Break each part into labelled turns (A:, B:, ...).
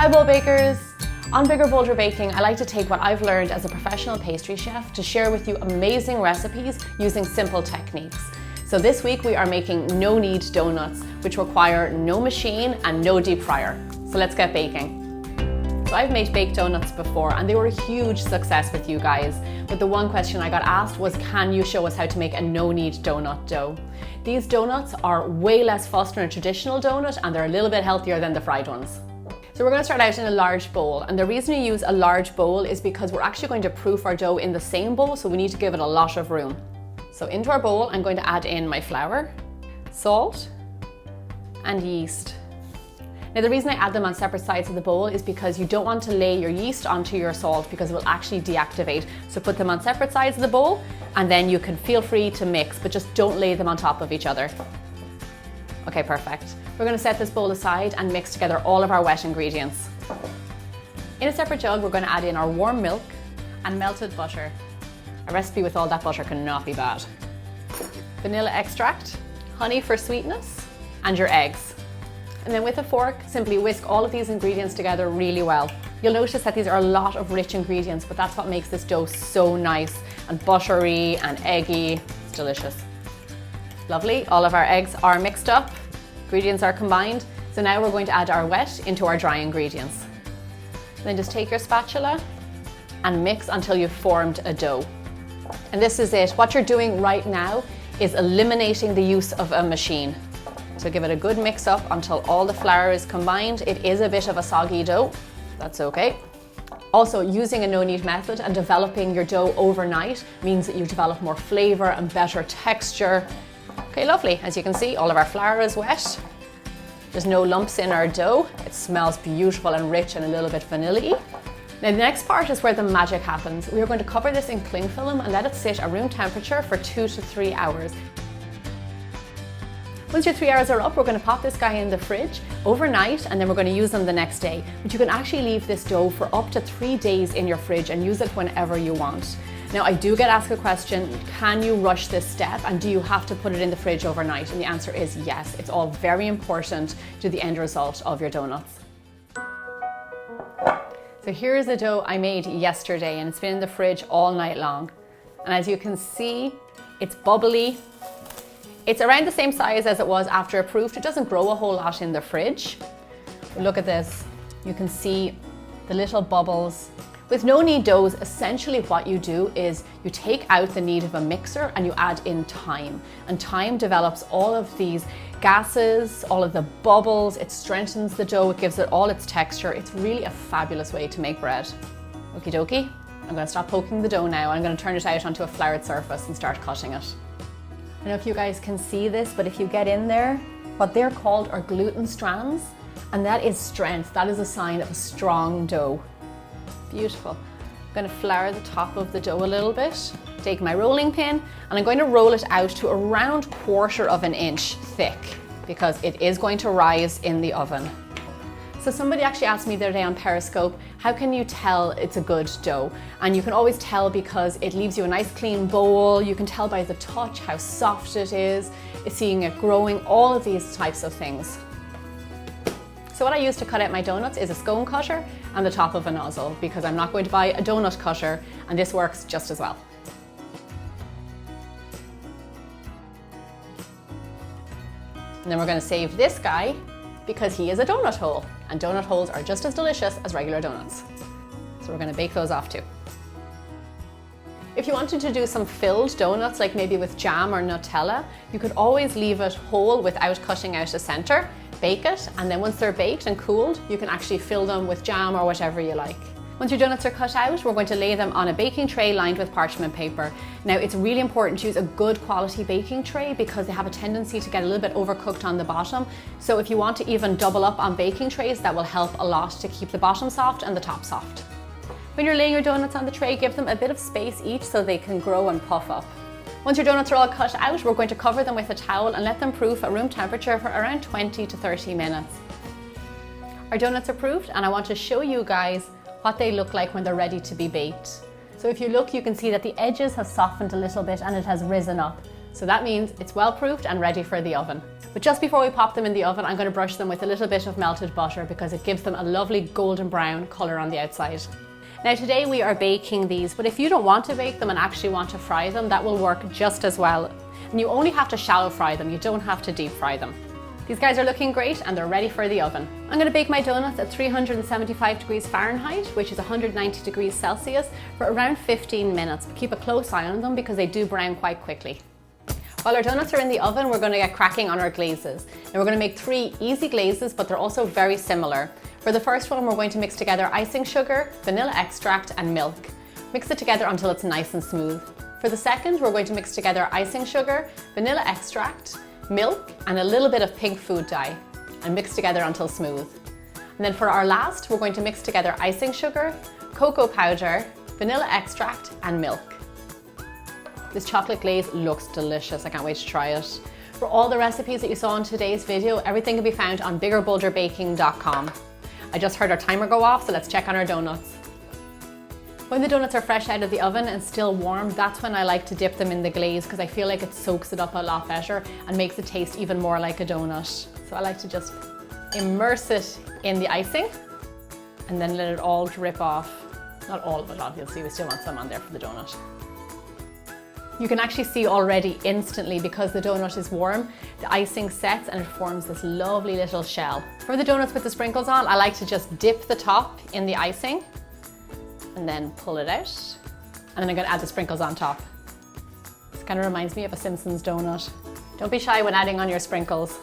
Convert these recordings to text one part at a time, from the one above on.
A: Hi bowl bakers! On Bigger Bolder Baking, I like to take what I've learned as a professional pastry chef to share with you amazing recipes using simple techniques. So this week we are making no-knead donuts, which require no machine and no deep fryer. So let's get baking. So I've made baked donuts before and they were a huge success with you guys. But the one question I got asked was, can you show us how to make a no-knead donut dough? These donuts are way less fussed than a traditional donut and they're a little bit healthier than the fried ones. So we're going to start out in a large bowl, and the reason you use a large bowl is because we're actually going to proof our dough in the same bowl, so we need to give it a lot of room. So into our bowl I'm going to add in my flour, salt and yeast. Now the reason I add them on separate sides of the bowl is because you don't want to lay your yeast onto your salt because it will actually deactivate. So put them on separate sides of the bowl and then you can feel free to mix, but just don't lay them on top of each other. Okay, perfect. We're going to set this bowl aside and mix together all of our wet ingredients. In a separate jug, we're going to add in our warm milk and melted butter. A recipe with all that butter cannot be bad. Vanilla extract, honey for sweetness, and your eggs. And then with a fork, simply whisk all of these ingredients together really well. You'll notice that these are a lot of rich ingredients, but that's what makes this dough so nice and buttery and eggy. It's delicious. Lovely, all of our eggs are mixed up, ingredients are combined. So now we're going to add our wet into our dry ingredients. Then just take your spatula and mix until you've formed a dough. And this is it. What you're doing right now is eliminating the use of a machine. So give it a good mix up until all the flour is combined. It is a bit of a soggy dough, that's okay. Also, using a no-knead method and developing your dough overnight means that you develop more flavor and better texture. Okay, lovely. As you can see, all of our flour is wet. There's no lumps in our dough. It smells beautiful and rich and a little bit vanilla-y. Now the next part is where the magic happens. We are going to cover this in cling film and let it sit at room temperature for 2 to 3 hours. Once your 3 hours are up, we're going to pop this guy in the fridge overnight and then we're going to use them the next day. But you can actually leave this dough for up to 3 days in your fridge and use it whenever you want. Now I do get asked a question, can you rush this step and do you have to put it in the fridge overnight? And the answer is yes, it's all very important to the end result of your donuts. So here's the dough I made yesterday and it's been in the fridge all night long. And as you can see, it's bubbly. It's around the same size as it was after it proofed. It doesn't grow a whole lot in the fridge. But look at this, you can see the little bubbles. With no-knead doughs, essentially what you do is you take out the need of a mixer and you add in thyme. And thyme develops all of these gases, all of the bubbles, it strengthens the dough, it gives it all its texture. It's really a fabulous way to make bread. Okie dokie, I'm going to stop poking the dough now. I'm going to turn it out onto a floured surface and start cutting it. I don't know if you guys can see this, but if you get in there, what they're called are gluten strands, and that is strength. That is a sign of a strong dough. Beautiful. I'm going to flour the top of the dough a little bit, take my rolling pin, and I'm going to roll it out to around 1/4 of an inch thick because it is going to rise in the oven. So somebody actually asked me the other day on Periscope, how can you tell it's a good dough? And you can always tell because it leaves you a nice clean bowl. You can tell by the touch how soft it is, seeing it growing, all of these types of things. So what I use to cut out my donuts is a scone cutter and the top of a nozzle because I'm not going to buy a donut cutter and this works just as well. And then we're going to save this guy because he is a donut hole and donut holes are just as delicious as regular donuts. So we're going to bake those off too. If you wanted to do some filled donuts, like maybe with jam or Nutella, you could always leave it whole without cutting out a center, bake it, and then once they're baked and cooled, you can actually fill them with jam or whatever you like. Once your donuts are cut out, we're going to lay them on a baking tray lined with parchment paper. Now, it's really important to use a good quality baking tray because they have a tendency to get a little bit overcooked on the bottom. So if you want to even double up on baking trays, that will help a lot to keep the bottom soft and the top soft. When you're laying your donuts on the tray, give them a bit of space each so they can grow and puff up. Once your donuts are all cut out, we're going to cover them with a towel and let them proof at room temperature for around 20 to 30 minutes. Our donuts are proofed and I want to show you guys what they look like when they're ready to be baked. So if you look, you can see that the edges have softened a little bit and it has risen up. So that means it's well proofed and ready for the oven. But just before we pop them in the oven, I'm going to brush them with a little bit of melted butter because it gives them a lovely golden brown colour on the outside. Now today we are baking these, but if you don't want to bake them and actually want to fry them, that will work just as well. And you only have to shallow fry them, you don't have to deep fry them. These guys are looking great and they're ready for the oven. I'm going to bake my donuts at 375 degrees Fahrenheit, which is 190 degrees Celsius, for around 15 minutes. But keep a close eye on them because they do brown quite quickly. While our donuts are in the oven, we're going to get cracking on our glazes. Now we're going to make 3 easy glazes, but they're also very similar. For the first one, we're going to mix together icing sugar, vanilla extract and milk. Mix it together until it's nice and smooth. For the second, we're going to mix together icing sugar, vanilla extract, milk and a little bit of pink food dye and mix together until smooth. And then for our last, we're going to mix together icing sugar, cocoa powder, vanilla extract and milk. This chocolate glaze looks delicious. I can't wait to try it. For all the recipes that you saw in today's video, everything can be found on biggerbolderbaking.com. I just heard our timer go off, so let's check on our donuts. When the donuts are fresh out of the oven and still warm, that's when I like to dip them in the glaze because I feel like it soaks it up a lot better and makes it taste even more like a donut. So I like to just immerse it in the icing and then let it all drip off. Not all of it, obviously, we still want some on there for the donut. You can actually see already instantly, because the donut is warm, the icing sets and it forms this lovely little shell. For the donuts with the sprinkles on, I like to just dip the top in the icing and then pull it out. And then I'm going to add the sprinkles on top. This kind of reminds me of a Simpsons donut. Don't be shy when adding on your sprinkles.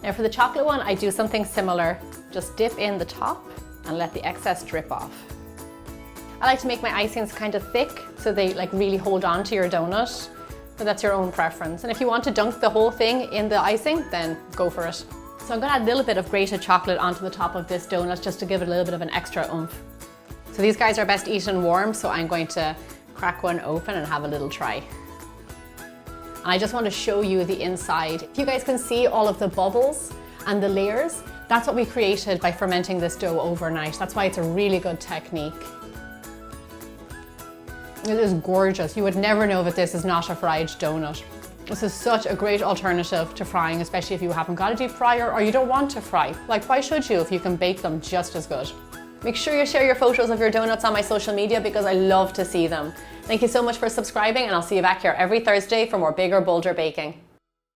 A: Now for the chocolate one, I do something similar. Just dip in the top and let the excess drip off. I like to make my icings kind of thick so they like really hold on to your donut, but that's your own preference. And if you want to dunk the whole thing in the icing, then go for it. So I'm going to add a little bit of grated chocolate onto the top of this donut just to give it a little bit of an extra oomph. So these guys are best eaten warm, so I'm going to crack one open and have a little try. And I just want to show you the inside. If you guys can see all of the bubbles and the layers, that's what we created by fermenting this dough overnight. That's why it's a really good technique. It is gorgeous. You would never know that this is not a fried donut. This is such a great alternative to frying, especially if you haven't got a deep fryer or you don't want to fry. Like, why should you if you can bake them just as good? Make sure you share your photos of your donuts on my social media because I love to see them. Thank you so much for subscribing, and I'll see you back here every Thursday for more bigger, bolder baking.